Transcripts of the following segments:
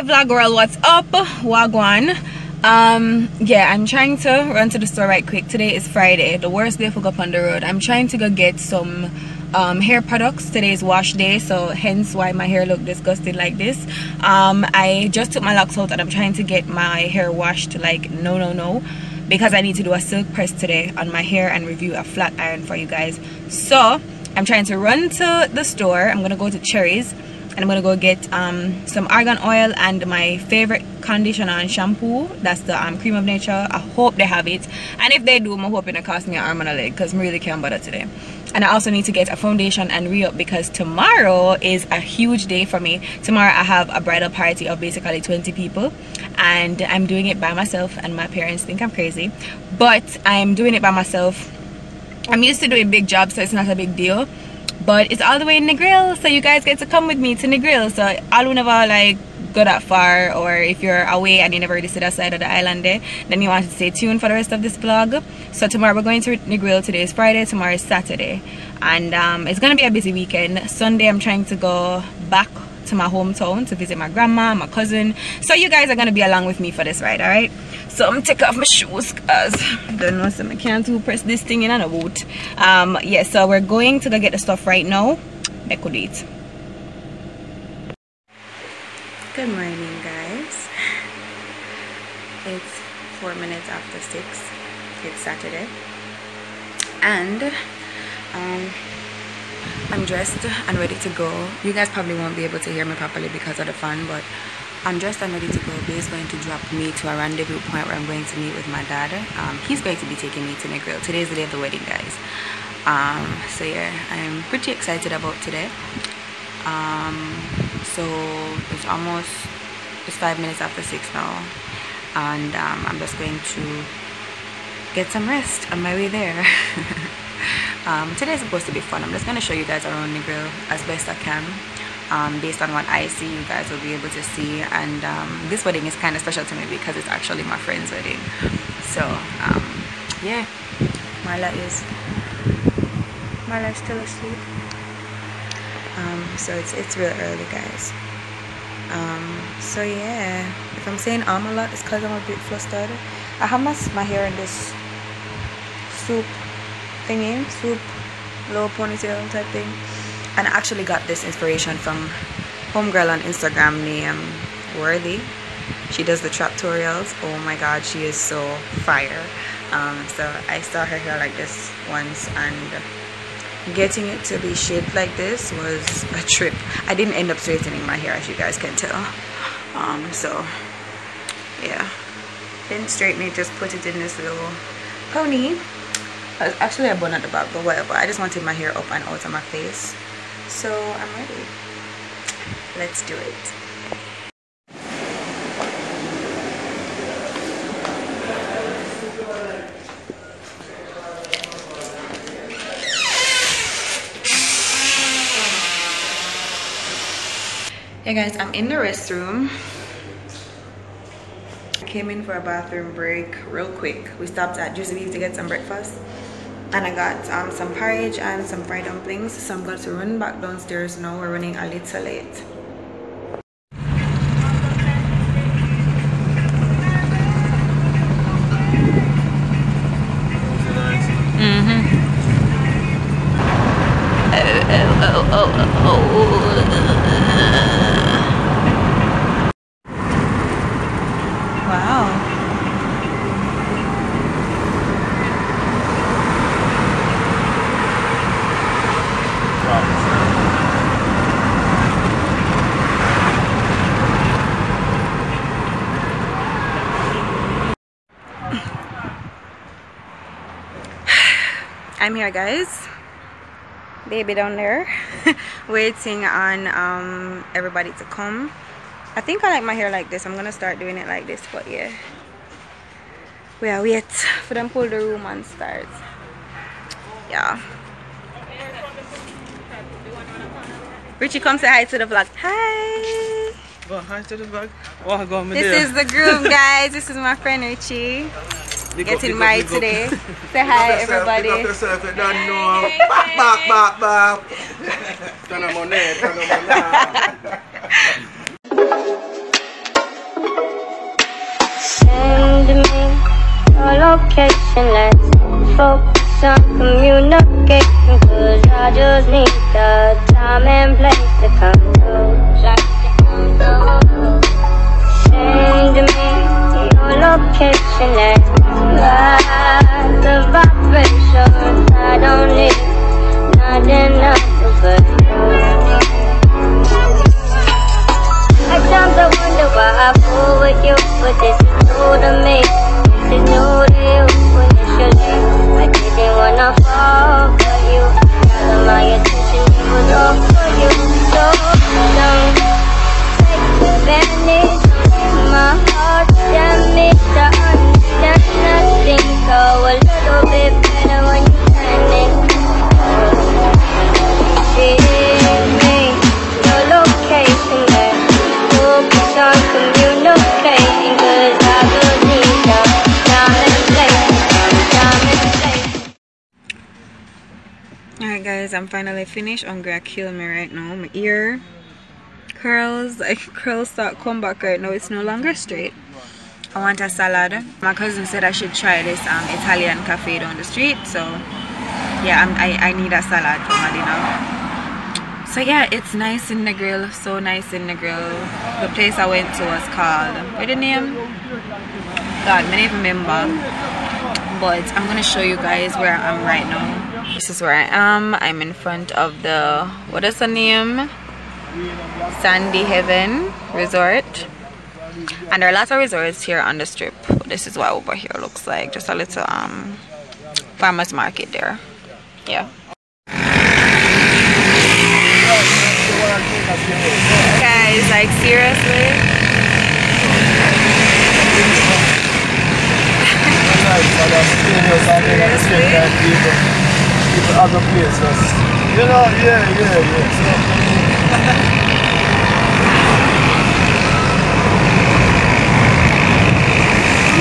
Hey vlog world, what's up? Wagwan. Yeah, I'm trying to run to the store right quick. Today is Friday, the worst day for go up on the road. I'm trying to go get some hair products. Today is wash day, so hence why my hair look disgusting like this. I just took my locks out and I'm trying to get my hair washed like no, because I need to do a silk press today on my hair and review a flat iron for you guys. So I'm trying to run to the store. I'm gonna go to Cherry's and I'm gonna go get some argan oil and my favorite conditioner and shampoo. That's the cream of nature. I hope they have it, and if they do, I'm hoping it costs me an arm and a leg because I really can't bother today. And I also need to get a foundation and re-up because tomorrow is a huge day for me. Tomorrow I have a bridal party of basically 20 people and I'm doing it by myself, and my parents think I'm crazy, but I'm doing it by myself. I'm used to doing big jobs, so it's not a big deal, but it's all the way in NEGRIL, so you guys get to come with me to NEGRIL. So I will never like go that far, or if you're away and you never really see that side of the island there, then you want to stay tuned for the rest of this vlog. So tomorrow we're going to NEGRIL. Today is Friday, tomorrow is Saturday, and it's gonna be a busy weekend. Sunday I'm trying to go back to my hometown to visit my grandma, my cousin, so you guys are gonna be along with me for this ride, all right? So I'm gonna take off my shoes because I don't know, so I can't press this thing in on a boat. Yeah, so we're going to go get the stuff right now. Make good eat. Good morning, guys. It's 4 minutes after 6. It's Saturday, and I'm dressed and ready to go. You guys probably won't be able to hear me properly because of the fan, but I'm dressed and ready to go. Bae's going to drop me to a rendezvous point where I'm going to meet with my dad. He's going to be taking me to NEGRIL. Today's the day of the wedding, guys. So yeah, I'm pretty excited about today. So it's 5 minutes after 6 now, and I'm just going to get some rest on my way there. Today is supposed to be fun. I'm just going to show you guys around NEGRIL as best I can. Based on what I see, you guys will be able to see. And this wedding is kind of special to me because it's actually my friend's wedding. So yeah, Marla's still asleep. So it's real early, guys. So yeah, if I'm saying a lot, it's because I'm a bit flustered. I have my hair in this soup low ponytail type thing, and I actually got this inspiration from homegirl on Instagram named Worthy. She does the tutorials. Oh my god, she is so fire. So I saw her hair like this once, and getting it to be shaped like this was a trip. I didn't end up straightening my hair, as you guys can tell. So yeah, didn't straighten it, just put it in this little pony. Actually a bun at the back, but whatever. I just wanted my hair up and out of my face, so I'm ready. Let's do it. Hey guys, I'm in the restroom. I came in for a bathroom break real quick. We stopped at Juicy Beef to get some breakfast, and I got some porridge and some fried dumplings. So I'm going to run back downstairs now. We're running a little late. Wow. I'm here, guys. Baby down there waiting on everybody to come. I think I like my hair like this. I'm gonna start doing it like this, but yeah, we are wait for them pull the room and start. Yeah. Richie, come say hi to the vlog. Hi. Well, hi to the vlog. Oh, go on, this is the groom, guys. This is my friend Richie. Getting married today. Say hi, everybody. Pick up yourself, you don't know. Back. Turn them on there, turn them on there. location, let's focus on communication, cause I just need the time and place to come through. Send me your location, let's ride the vibrations. I don't need nothing else but you. At times I wonder why I fool with you, but this is new to me. This is new to you. Initially, I didn't wanna fall for you. All of my attention, it was all for you. So don't take advantage of my heart. Damn it, to understand nothing. Go a little bit better when you turn it. Give me your location, there. Focus on communicating, cause I just need the time and place. Alright guys, I'm finally finished. I'm gonna kill me right now. My ear curls, start come back right now. It's no longer straight. I want a salad. My cousin said I should try this Italian cafe down the street, so yeah, I need a salad for my dinner. So yeah, it's nice in NEGRIL, so nice in NEGRIL. The place I went to was called, what's the name? God, I don't remember. But I'm gonna show you guys where I am right now. This is where I am. I'm in front of the, what is the name? Sandy Heaven Resort. And there are lots of resorts here on the strip. This is what over here looks like. Just a little farmer's market there. Yeah. Guys, like seriously? Other places. You know, yeah.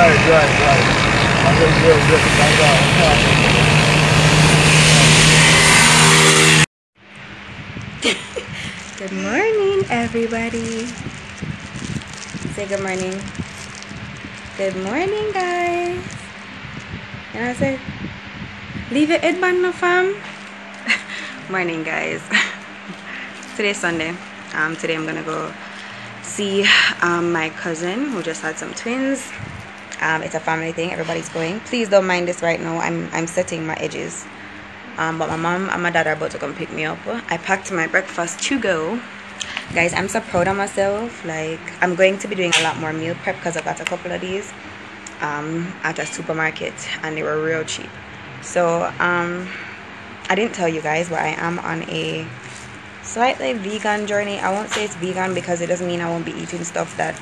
Right. Good morning, everybody. Say good morning. Good morning, guys. And I said, leave your headband no fam. Morning, guys. Today's Sunday. Today I'm gonna go see my cousin who just had some twins. It's a family thing. Everybody's going. Please don't mind this right now. I'm setting my edges. But my mom and my dad are about to come pick me up. I packed my breakfast to go. Guys, I'm so proud of myself. Like, I'm going to be doing a lot more meal prep because I got a couple of these at a supermarket and they were real cheap. So I didn't tell you guys, but I am on a slightly vegan journey. I won't say it's vegan because it doesn't mean I won't be eating stuff that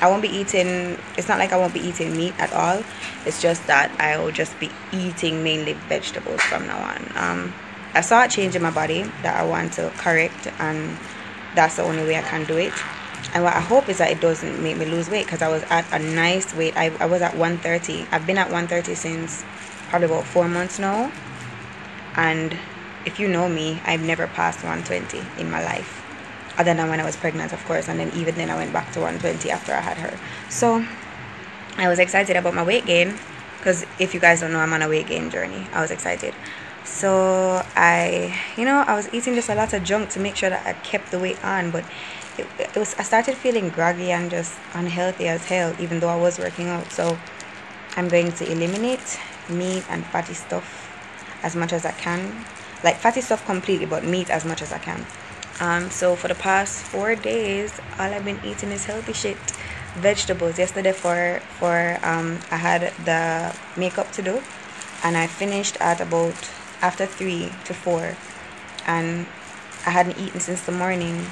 I won't be eating, it's not like I won't be eating meat at all. It's just that I will just be eating mainly vegetables from now on. I saw a change in my body that I want to correct, and that's the only way I can do it. And what I hope is that it doesn't make me lose weight, because I was at a nice weight. I was at 130. I've been at 130 since probably about 4 months now. And if you know me, I've never passed 120 in my life. Other than when I was pregnant, of course, and then even then I went back to 120 after I had her. So I was excited about my weight gain, because if you guys don't know, I'm on a weight gain journey. I was excited. So I was eating just a lot of junk to make sure that I kept the weight on, but I started feeling groggy and just unhealthy as hell, even though I was working out. So I'm going to eliminate meat and fatty stuff as much as I can. Like fatty stuff completely, but meat as much as I can. So for the past 4 days, all I've been eating is healthy shit, vegetables. Yesterday I had the makeup to do, and I finished at about after 3 to 4, and I hadn't eaten since the morning.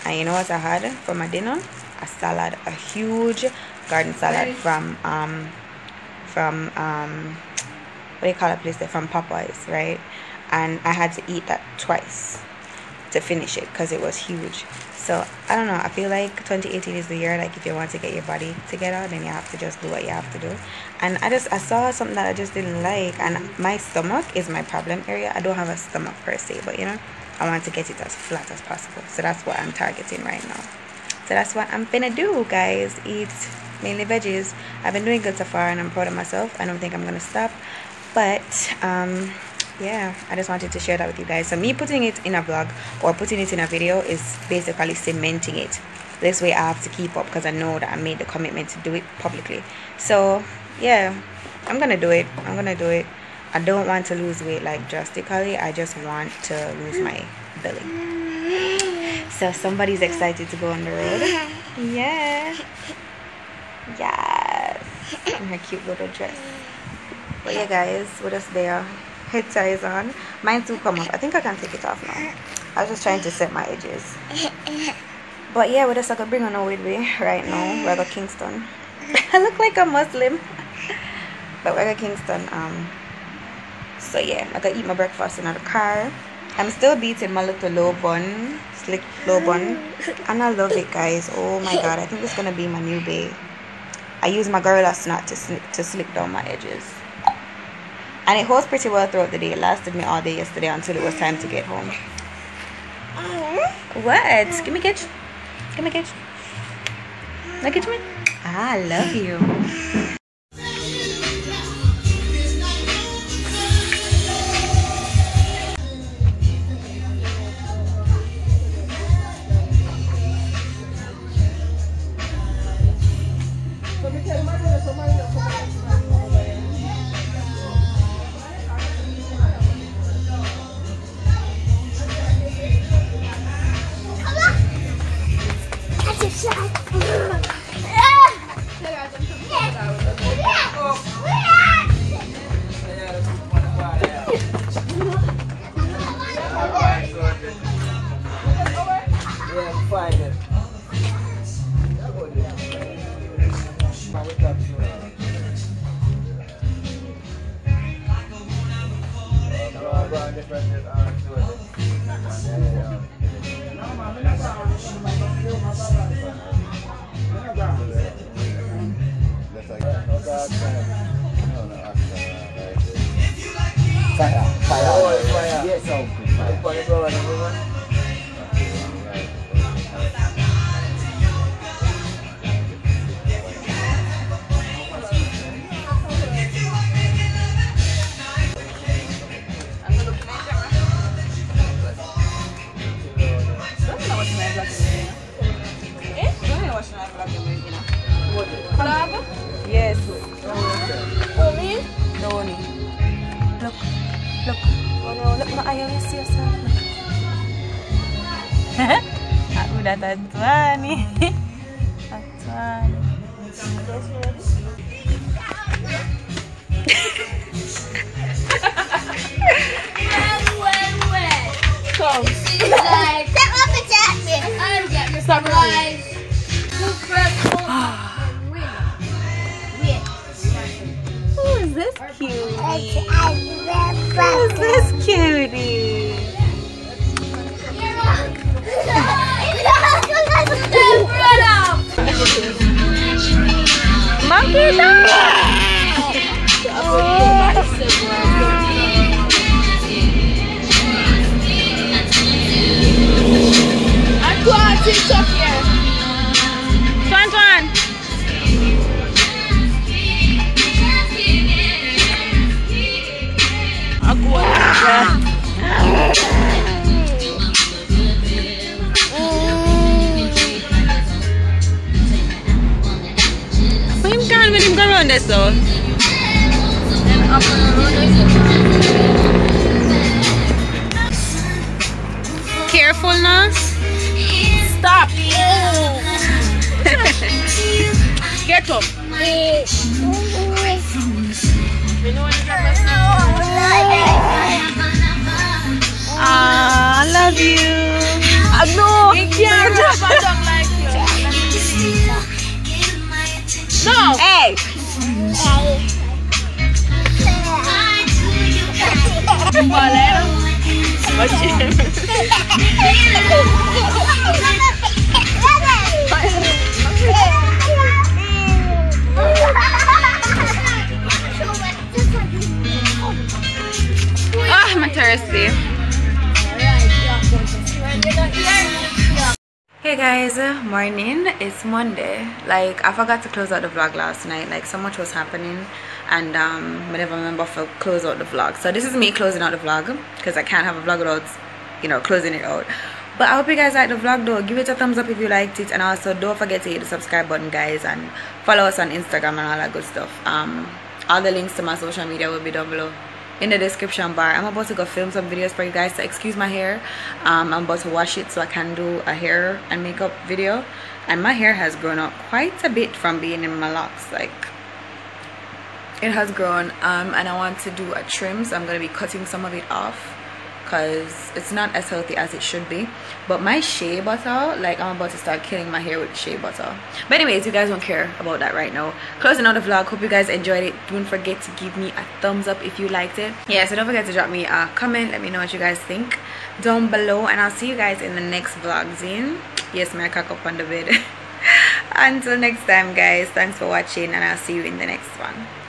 And you know what I had for my dinner? A salad, a huge garden salad from what do you call that place there? From Popeyes, right? And I had to eat that twice to finish it because it was huge. So I don't know, I feel like 2018 is the year, like if you want to get your body together, then you have to just do what you have to do. And I saw something that I just didn't like, and my stomach is my problem area. I don't have a stomach per se, but I want to get it as flat as possible. So that's what I'm targeting right now. So that's what I'm finna do, guys. Eat mainly veggies. I've been doing good so far and I'm proud of myself. I don't think I'm gonna stop, but yeah, I just wanted to share that with you guys. So me putting it in a vlog or putting it in a video is basically cementing it. This way I have to keep up because I know that I made the commitment to do it publicly. So yeah, I'm gonna do it. I don't want to lose weight like drastically. I just want to lose my belly. So somebody's excited to go on the road. Yeah. Yes. In her cute little dress. But yeah guys, we're just there. Head tie is on. Mine too come off. I think I can take it off now. I was just trying to set my edges. But yeah, we're just gonna bring on our way right now. We're going to Kingston. I look like a Muslim. But we're going to Kingston. So yeah, I'm gonna eat my breakfast in the car. I'm still beating my little low bun, slick low bun, and I love it guys. Oh my god, I think it's gonna be my new bae. I use my Gorilla Snot to slick down my edges, and it holds pretty well throughout the day. It lasted me all day yesterday until it was time to get home. What? Give me catch. Give me catch. Look at me. I love you. Yes. Doni. Look. Oh no, look, I always see yourself. Aku udah tatuan nih. Tatuan. Come. Step up and tap me. I'm getting your surprise. Who is this cutie? Who is this cutie? Monkey dog! Antoine, TikTok here. Antoine! But him can't with him go around this though. Careful now. Stop. Get up. I love you. No, he can't drop a dog like you. No. Hey. Ah, I'm thirsty. Hey guys, morning. It's Monday. Like, I forgot to close out the vlog last night. Like, so much was happening, and I never remember to close out the vlog. So this is me closing out the vlog, because I can't have a vlog without, you know, closing it out. But I hope you guys liked the vlog though. Give it a thumbs up if you liked it, and also don't forget to hit the subscribe button, guys, and follow us on Instagram and all that good stuff. All the links to my social media will be down below in the description bar. I'm about to go film some videos for you guys, so excuse my hair. I'm about to wash it so I can do a hair and makeup video, and my hair has grown up quite a bit from being in my locks. Like, it has grown, and I want to do a trim, so I'm going to be cutting some of it off because it's not as healthy as it should be. But my shea butter, like, I'm about to start killing my hair with shea butter. But anyways, you guys don't care about that right now. Closing out the vlog. Hope you guys enjoyed it. Don't forget to give me a thumbs up if you liked it. Yeah, so don't forget to drop me a comment. Let me know what you guys think down below, and I'll see you guys in the next vlog. Zine. Yes, my cock up on the bed. Until next time, guys, thanks for watching, and I'll see you in the next one.